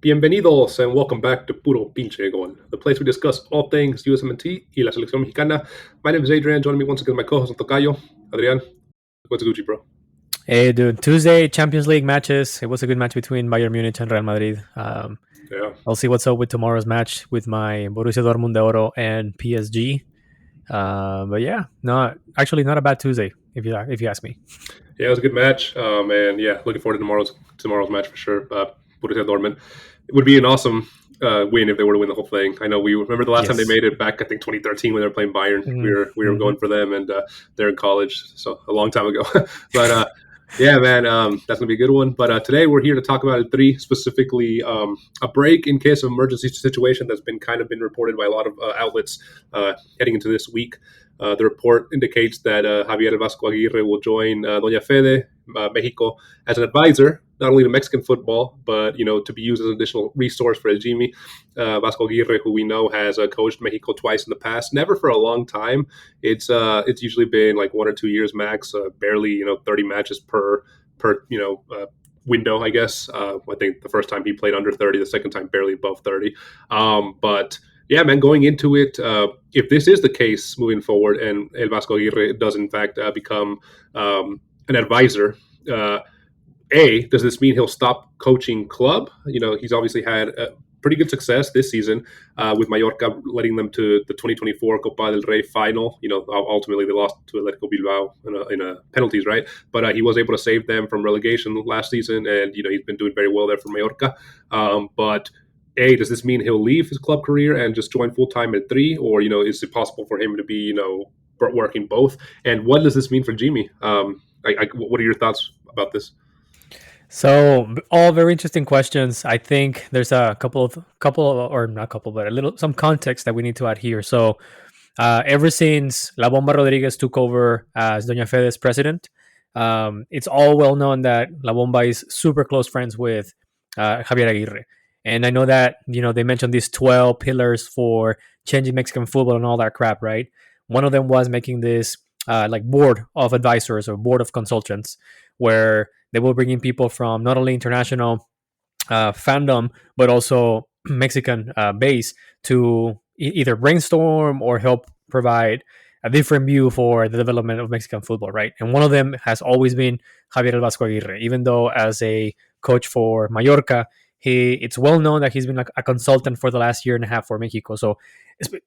Bienvenidos and welcome back to Puro Pinche Gol, the place we discuss all things USMNT y la selección mexicana. My name is Adrian. Joining me once again, my co-host Tocayo. Adrian, what's Gucci, bro? Hey, dude. Tuesday, Champions League matches. It was a good match between Bayern Munich and Real Madrid. Yeah. I'll see what's up with tomorrow's match with my Borussia Dortmund de Oro and PSG. But yeah, not a bad Tuesday if you ask me. Yeah, it was a good match. And yeah, looking forward to tomorrow's match for sure. Borussia Dortmund. It would be an awesome win if they were to win the whole thing. I know we remember the last time they made it back, I think 2013 when they were playing Bayern. Mm-hmm. We were going for them, and they're in college, so a long time ago. But yeah, man, that's gonna be a good one. But today we're here to talk about eltri, specifically a break in case of emergency situation that's been reported by a lot of outlets heading into this week. The report indicates that Javier El Vasco Aguirre will join Doña Fede, Mexico, as an advisor, not only to Mexican football, but to be used as an additional resource for Jimmy Vasco Aguirre, who we know has coached Mexico twice in the past. Never for a long time. It's usually been like 1 or 2 years max. Barely 30 matches per window, I guess. I think the first time he played under 30, the second time barely above 30. But yeah, man, going into it, if this is the case moving forward and El Vasco Aguirre does in fact become an advisor, does this mean he'll stop coaching club? He's obviously had pretty good success this season with Mallorca letting them to the 2024 Copa del Rey final. Ultimately they lost to Atletico Bilbao in a penalties, right? But he was able to save them from relegation last season, and he's been doing very well there for Mallorca. But does this mean he'll leave his club career and just join full-time at eltri? Or, is it possible for him to be, working both? And what does this mean for Jimmy? What are your thoughts about this? So, all very interesting questions. I think there's a some context that we need to add here. So, ever since La Bomba Rodriguez took over as Doña Fede's president, it's all well known that La Bomba is super close friends with Javier Aguirre. And I know that, they mentioned these 12 pillars for changing Mexican football and all that crap, right? One of them was making this board of advisors or board of consultants, where they will bring in people from not only international fandom, but also Mexican base to either brainstorm or help provide a different view for the development of Mexican football, right? And one of them has always been Javier El Vasco Aguirre, even though as a coach for Mallorca, it's well known that he's been a consultant for the last year and a half for Mexico. So,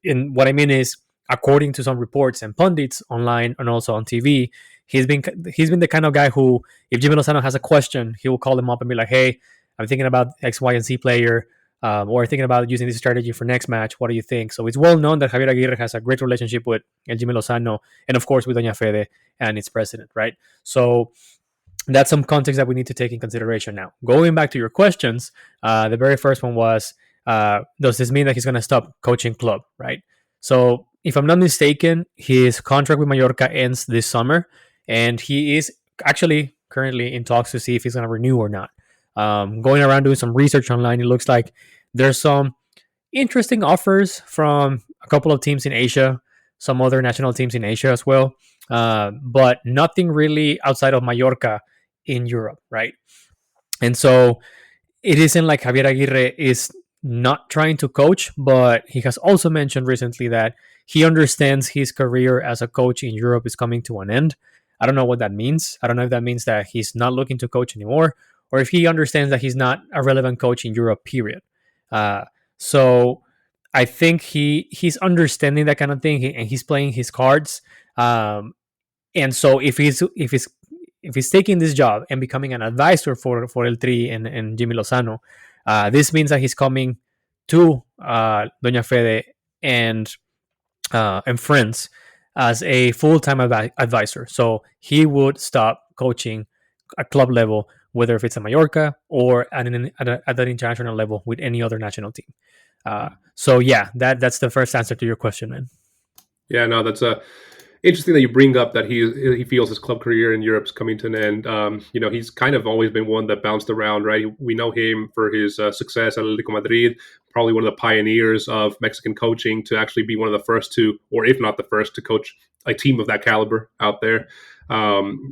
what I mean is, according to some reports and pundits online and also on TV, he's been the kind of guy who, if Jimmy Lozano has a question, he will call him up and be like, "Hey, I'm thinking about X, Y, and Z player, or thinking about using this strategy for next match. What do you think?" So it's well known that Javier Aguirre has a great relationship with Jimmy Lozano and, of course, with Doña Fede and its president, right? So that's some context that we need to take in consideration. Now, going back to your questions, the very first one was, does this mean that he's going to stop coaching club, right? So if I'm not mistaken, his contract with Mallorca ends this summer, and he is actually currently in talks to see if he's going to renew or not. Going around doing some research online, it looks like there's some interesting offers from a couple of teams in Asia, some other national teams in Asia as well, but nothing really outside of Mallorca in Europe, right? And so it isn't like Javier Aguirre is not trying to coach, but he has also mentioned recently that he understands his career as a coach in Europe is coming to an end. I don't know what that means. I don't know if that means that he's not looking to coach anymore, or if he understands that he's not a relevant coach in Europe, period. So I think he's understanding that kind of thing, and he's playing his cards. And so if he's taking this job and becoming an advisor for eltri and Jimmy Lozano, this means that he's coming to Doña Fede and friends as a full-time advisor. So he would stop coaching at club level, whether if it's at Mallorca or at an international level with any other national team. So yeah, that's the first answer to your question, man. Yeah, no, that's interesting that you bring up that he feels his club career in Europe's coming to an end. He's kind of always been one that bounced around, right? We know him for his success at Atletico Madrid, probably one of the pioneers of Mexican coaching to actually be one of the first to, or if not the first, to coach a team of that caliber out there.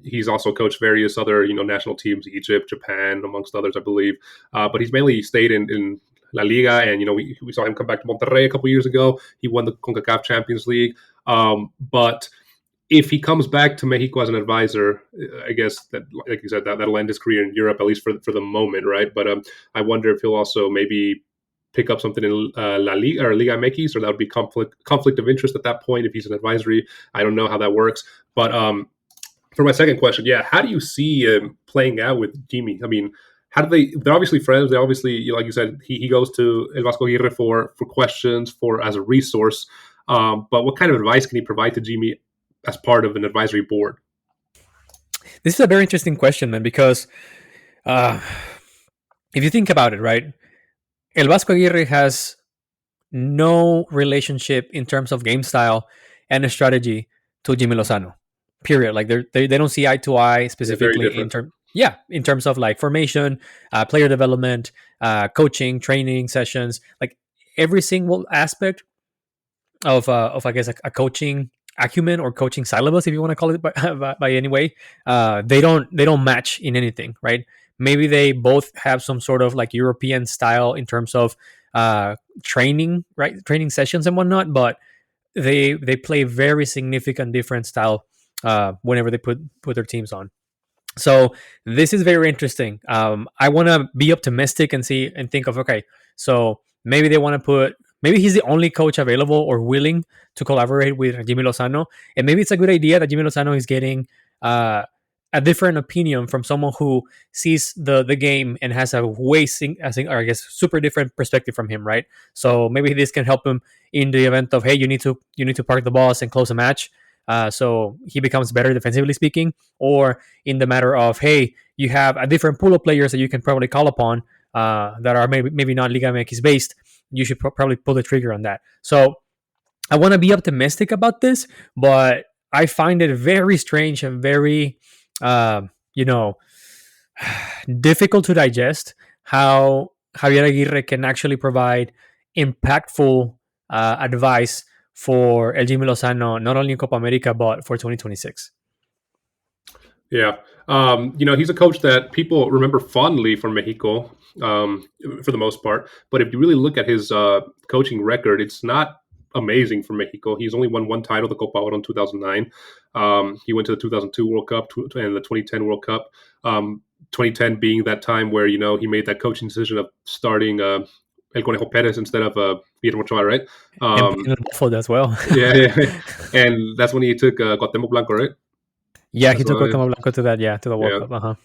He's also coached various other national teams, Egypt, Japan, amongst others, I believe. But he's mainly stayed in La Liga, and we saw him come back to Monterrey a couple years ago. He won the CONCACAF Champions League. But if he comes back to Mexico as an advisor, I guess that, like you said, that'll end his career in Europe, at least for the moment, right? But I wonder if he'll also maybe pick up something in La Liga or Liga MX, or that would be conflict of interest at that point if he's an advisory. I don't know how that works. But for my second question, how do you see him playing out with Jimmy? I mean, how do they're obviously friends. They obviously, like you said, he goes to El Vasco Aguirre for questions, as a resource. But what kind of advice can he provide to Jimmy as part of an advisory board? This is a very interesting question, man, because if you think about it, right, El Vasco Aguirre has no relationship in terms of game style and strategy to Jimmy Lozano. Period. Like they don't see eye to eye specifically in terms of like formation, player development, coaching, training sessions, like every single aspect of I guess a coaching acumen or coaching syllabus, if you want to call it by any way. They don't match in anything, right? Maybe they both have some sort of like European style in terms of training, right? Training sessions and whatnot, but they play very significant different style whenever they put their teams on. So this is very interesting. I want to be optimistic and see and think of, okay, so maybe they want to maybe he's the only coach available or willing to collaborate with Jimmy Lozano, and maybe it's a good idea that Jimmy Lozano is getting a different opinion from someone who sees the game and has a I guess super different perspective from him, right? So maybe this can help him in the event of, hey, you need to park the balls and close a match. So he becomes better defensively speaking, or in the matter of, hey, you have a different pool of players that you can probably call upon that are maybe not Liga MX based. You should probably pull the trigger on that. So I want to be optimistic about this, but I find it very strange and very, difficult to digest how Javier Aguirre can actually provide impactful advice for El Jimmy Lozano, not only in Copa America, but for 2026. Yeah. He's a coach that people remember fondly from Mexico, for the most part. But if you really look at his coaching record, it's not amazing for Mexico. He's only won one title, the Copa Oro in 2009. He went to the 2002 World Cup and the 2010 World Cup. 2010 being that time where, he made that coaching decision of starting El Conejo Perez instead of Guillermo Ochoa, right? And as well. Yeah. And that's when he took Cuauhtemoc Blanco, right? Yeah, he took Cuauhtemoc Blanco to that, to the World Cup.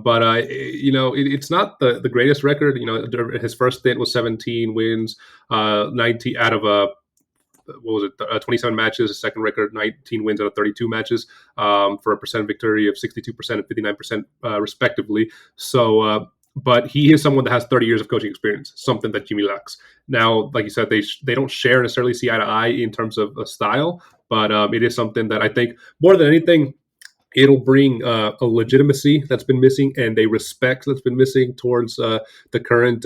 But it's not the greatest record. His first stint was 17 wins, 19 out of 27 matches. His second record, 19 wins out of 32 matches, for a percent victory of 62% and 59%, respectively. So, but he is someone that has 30 years of coaching experience, something that Jimmy lacks. Now, like you said, they don't share necessarily see eye to eye in terms of style, but it is something that I think more than anything, it'll bring a legitimacy that's been missing and a respect that's been missing towards the current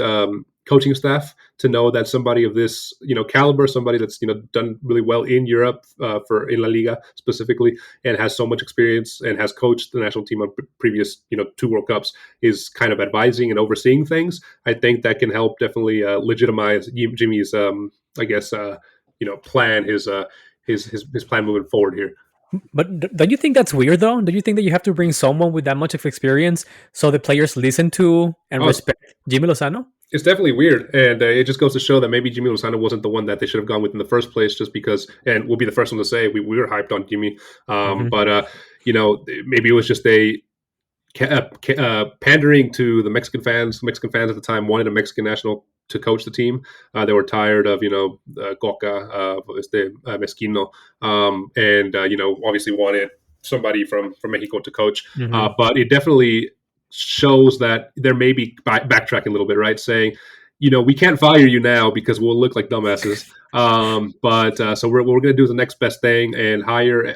coaching staff, to know that somebody of this caliber, somebody that's done really well in Europe, in La Liga specifically, and has so much experience and has coached the national team on previous 2 World Cups, is kind of advising and overseeing things. I think that can help definitely legitimize Jimmy's plan, his plan moving forward here. But don't you think that's weird, though? Do you think that you have to bring someone with that much of experience so the players listen to and respect Jimmy Lozano? It's definitely weird, and it just goes to show that maybe Jimmy Lozano wasn't the one that they should have gone with in the first place, just because, and we'll be the first one to say, we were hyped on Jimmy, but maybe it was just pandering to the Mexican fans. The Mexican fans at the time wanted a Mexican national to coach the team. They were tired of Coca, Mezquino, and obviously wanted somebody from Mexico to coach. But it definitely shows that there may be backtracking a little bit, right? Saying, we can't fire you now because we'll look like dumbasses. But so what we're going to do is the next best thing and hire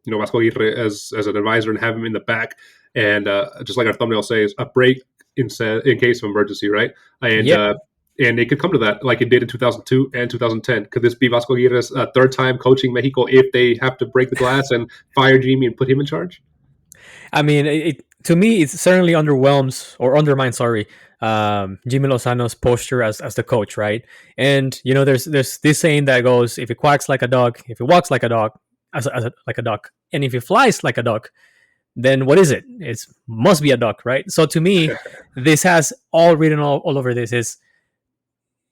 Vasco Aguirre as an advisor and have him in the back. And just like our thumbnail says, a break in case of emergency, right? And and it could come to that like it did in 2002 and 2010. Could this be Vasco Aguirre's third time coaching Mexico if they have to break the glass and fire Jimmy and put him in charge? I mean, to me, it certainly underwhelms or undermines, sorry, Jimmy Lozano's posture as the coach, right? And there's this saying that goes, if it quacks like a dog, if it walks like a dog, like a duck, and if it flies like a duck, then what is it? It must be a duck, right? So to me, this has all written all over this.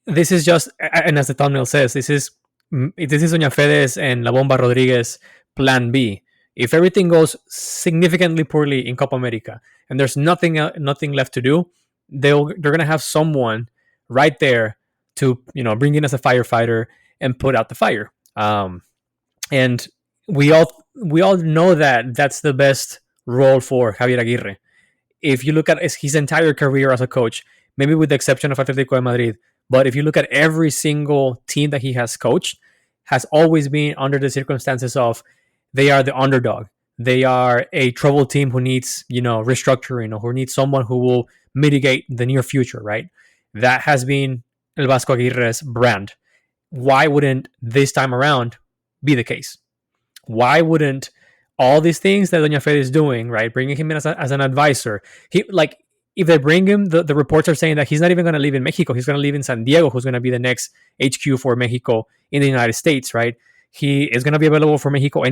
This is just, and as the thumbnail says, this is Doña Fede's and La Bomba Rodriguez plan B. If everything goes significantly poorly in Copa America and there's nothing left to do, they're gonna have someone right there to bring in as a firefighter and put out the fire. And we all know that that's the best role for Javieraguirre. If you look at his entire career as a coach, maybe with the exception of Atletico de Madrid, but if you look at every single team that he has coached, has always been under the circumstances of they are the underdog. They are a troubled team who needs, restructuring, or who needs someone who will mitigate the near future, right? That has been El Vasco Aguirre's brand. Why wouldn't this time around be the case? Why wouldn't all these things that Doña Fede is doing, right? Bringing him in as an advisor. If they bring him, the reports are saying that he's not even going to live in Mexico. He's going to live in San Diego, who's going to be the next HQ for Mexico in the United States, right? He is going to be available for Mexico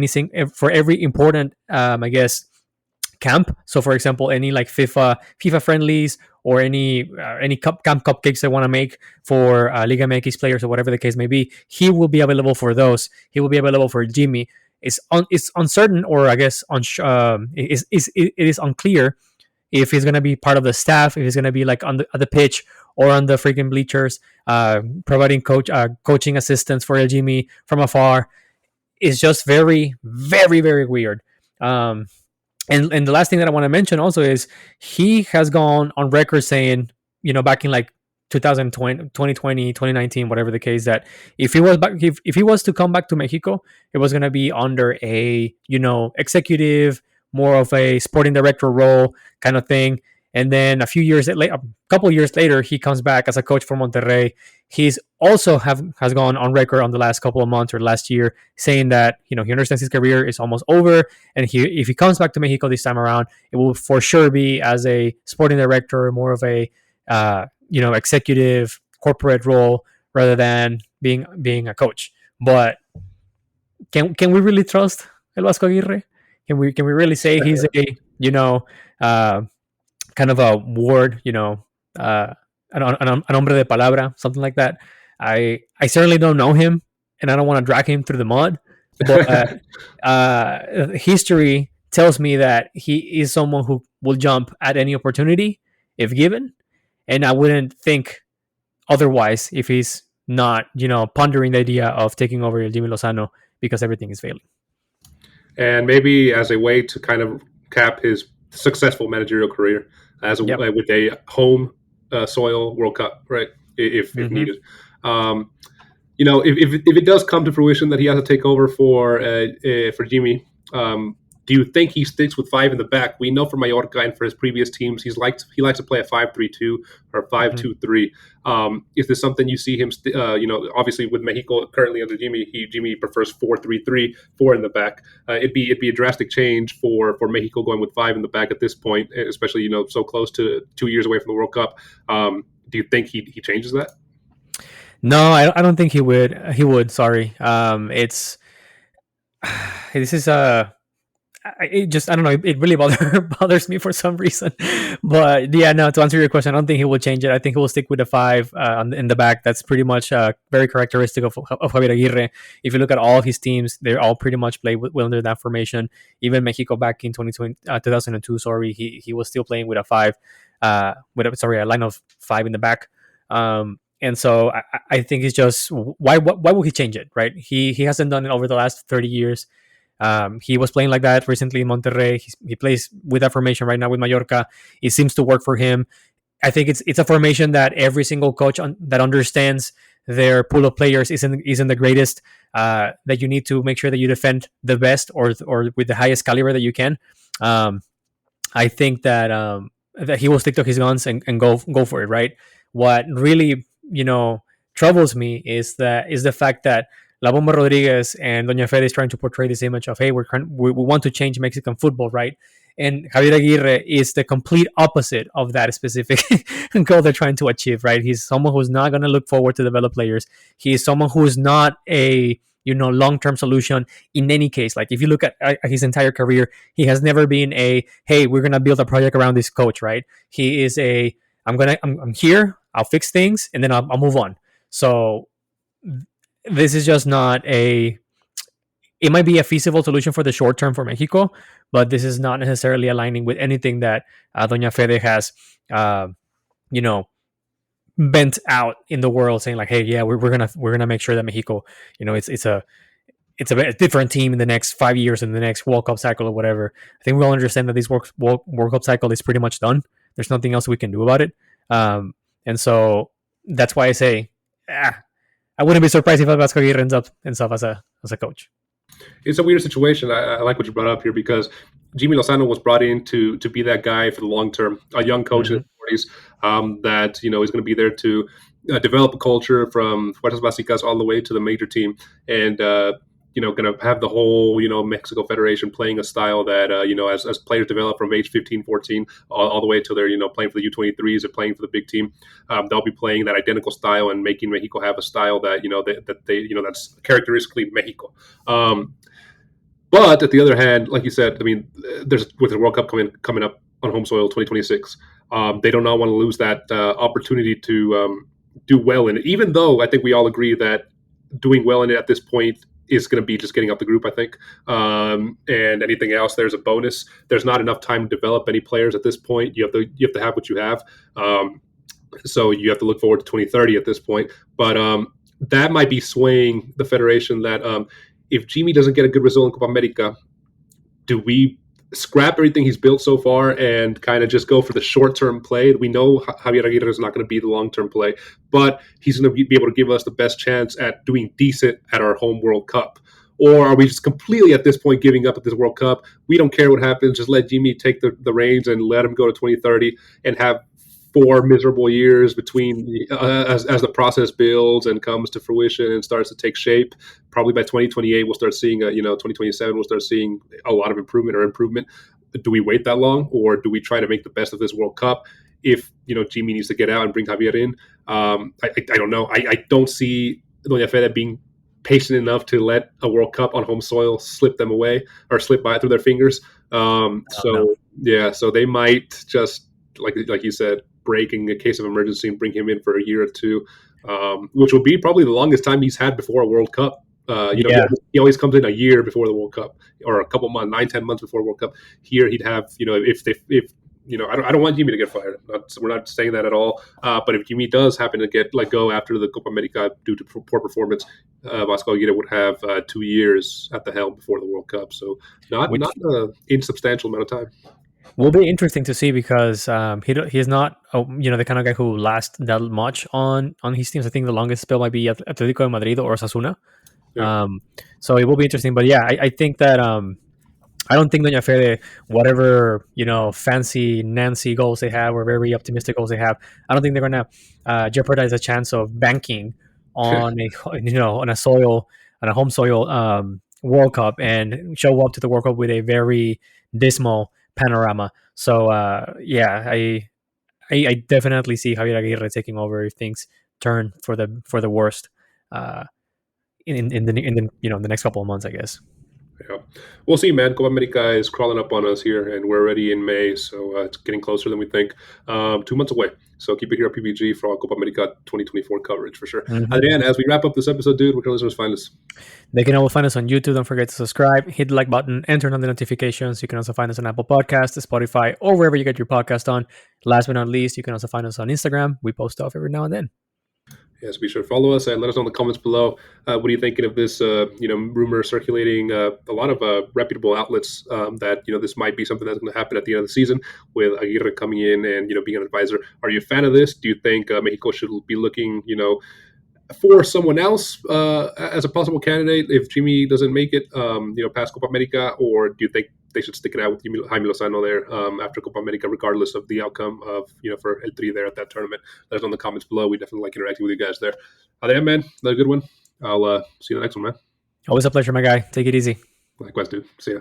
for every important, camp. So, for example, any like FIFA friendlies or any camp cupcakes they want to make for ligamx players or whatever the case may be, he will be available for those. He will be available for Jimmy. It's uncertain, or I guess it is unclear if he's going to be part of the staff, if he's going to be like at the pitch or on the freaking bleachers, providing coaching assistance for El Jimmy from afar. Is just very, very, very weird. And the last thing that I want to mention also is he has gone on record saying, back in like 2020, 2019, whatever the case, that if he was to come back to Mexico, it was going to be under a, executive, more of a sporting director role kind of thing. And then a couple years later, he comes back as a coach for Monterrey. He's also has gone on record on the last couple of months or last year saying that, he understands his career is almost over. And if he comes back to Mexico this time around, it will for sure be as a sporting director, more of a, executive corporate role rather than being a coach. But can we really trust El Vasco Aguirre? Can we really say he's a, kind of a word, an hombre de palabra, something like that? I certainly don't know him, and I don't want to drag him through the mud. But history tells me that he is someone who will jump at any opportunity if given, and I wouldn't think otherwise if he's not, pondering the idea of taking over Jimmy Lozano because everything is failing. And maybe as a way to kind of cap his successful managerial career with a home soil World Cup, right? If needed. If it does come to fruition that he has to take over for Jimmy, do you think he sticks with five in the back? We know from Mallorca and for his previous teams, he likes to play a 5-3-2 or a 5-2-3. Is this something you see him? Obviously with Mexico currently under Jimmy prefers 4-3-3, 4 in the back. It'd be a drastic change for Mexico going with 5 in the back at this point, especially so close to 2 years away from the World Cup. Do you think he changes that? No, I don't think he would. He would. Sorry. This is I don't know. It really bothers me for some reason. But yeah, no. To answer your question, I don't think he will change it. I think he will stick with the 5 in the back. That's pretty much very characteristic of Javier Aguirre. If you look at all of his teams, they all pretty much play well under that formation. Even Mexico back in 2002. Sorry, he was still playing with a 5, a line of 5 in the back. And so I think it's just why would he change it, right? He hasn't done it over the last 30 years. He was playing like that recently in Monterrey. He plays with that formation right now with Mallorca. It seems to work for him. I think it's a formation that every single coach that understands their pool of players isn't the greatest. That you need to make sure that you defend the best or with the highest caliber that you can. I think that he will stick to his guns and go for it, right? What really troubles me is the fact that La Bomba Rodriguez and Doña Fede is trying to portray this image of, hey, we want to change Mexican football, right? And Javier Aguirre is the complete opposite of that specific goal they're trying to achieve, right? He's someone who's not going to look forward to develop players. He's someone who's not a long-term solution in any case. Like if you look at his entire career, he has never been a, hey, we're going to build a project around this coach, right? He is a, I'm here, I'll fix things, and then I'll move on. So this is just not a, it might be a feasible solution for the short term for Mexico, but this is not necessarily aligning with anything that Doña Fede has, you know, bent out in the world, saying like, hey, yeah, we're gonna make sure that Mexico, it's a different team in the next 5 years, in the next World Cup cycle or whatever. I think we all understand that this World Cup cycle is pretty much done. There's nothing else we can do about it, and so that's why I say, I wouldn't be surprised if El Vasco Aguirre ends up as a coach. It's a weird situation. I like what you brought up here because Jimmy Lozano was brought in to be that guy for the long term, a young coach in his 40s that is going to be there to develop a culture from Fuerzas Básicas all the way to the major team, and going to have the whole Mexico Federation playing a style that as players develop from age 15, 14 all the way till they're playing for the U23s or playing for the big team, they'll be playing that identical style and making Mexico have a style that that's characteristically Mexico. But at the other hand, like you said, I mean, there's with the World Cup coming up on home soil 2026, they do not want to lose that opportunity to do well in it. Even though I think we all agree that doing well in it at this point is going to be just getting up the group, I think. And anything else, there's a bonus. There's not enough time to develop any players at this point. You have to have what you have. So you have to look forward to 2030 at this point. But that might be swaying the federation that if Jimmy doesn't get a good result in Copa America, do we scrap everything he's built so far and kind of just go for the short-term play? We know Javier Aguirre is not going to be the long-term play, but he's going to be able to give us the best chance at doing decent at our home World Cup. Or are we just completely at this point giving up at this World Cup? We don't care what happens. Just let Jimmy take the reins and let him go to 2030 and have 4 miserable years between as the process builds and comes to fruition and starts to take shape. Probably by 2028, we'll start seeing 2027, we'll start seeing a lot of improvement. Do we wait that long, or do we try to make the best of this World Cup? If Jimmy needs to get out and bring Javier in, I don't know. I don't see Doña Fede being patient enough to let a World Cup on home soil slip them away or slip by through their fingers. So they might just like you said, break in a case of emergency and bring him in for a year or two, which will be probably the longest time he's had before a World Cup. He always comes in a year before the World Cup, or a couple months, 9-10 months before the World Cup. Here he'd have, if I don't want Jimmy to get fired. We're not saying that at all. But if Jimmy does happen to get let go after the Copa America due to poor performance, Vasco Aguirre would have 2 years at the helm before the World Cup. So not an insubstantial amount of time. Will be interesting to see because he's not the kind of guy who lasts that much on his teams. I think the longest spell might be Atletico de Madrid or Osasuna. Yeah. So it will be interesting. But yeah, I think that I don't think Doña Fede, whatever fancy Nancy goals they have or very optimistic goals they have, I don't think they're gonna jeopardize the chance of banking on on a home soil World Cup and show up to the World Cup with a very dismal panorama. So I definitely see Javier Aguirre taking over if things turn for the worst in the next couple of months, I guess. Yeah, we'll see, man. Copa America is crawling up on us here, and we're already in May, so it's getting closer than we think. 2 months away. So keep it here at PBG for all Copa America 2024 coverage for sure. Mm-hmm. Adrian, as we wrap up this episode, dude, where can listeners find us? They can all find us on YouTube. Don't forget to subscribe, hit the like button, and turn on the notifications. You can also find us on Apple Podcasts, Spotify, or wherever you get your podcast on. Last but not least, you can also find us on Instagram. We post stuff every now and then. Yes, be sure to follow us and let us know in the comments below. What are you thinking of this, rumor circulating? A lot of reputable outlets that, this might be something that's going to happen at the end of the season with Aguirre coming in and, being an advisor. Are you a fan of this? Do you think Mexico should be looking, for someone else as a possible candidate if Jimmy doesn't make it, past Copa America? Or do you think they should stick it out with Jaime Lozano there after Copa America, regardless of the outcome of for eltri there at that tournament. Let us know in the comments below. We definitely like interacting with you guys there. There, man. That's a good one. I'll see you in the next one, man. Always a pleasure, my guy. Take it easy. Likewise, dude. See ya.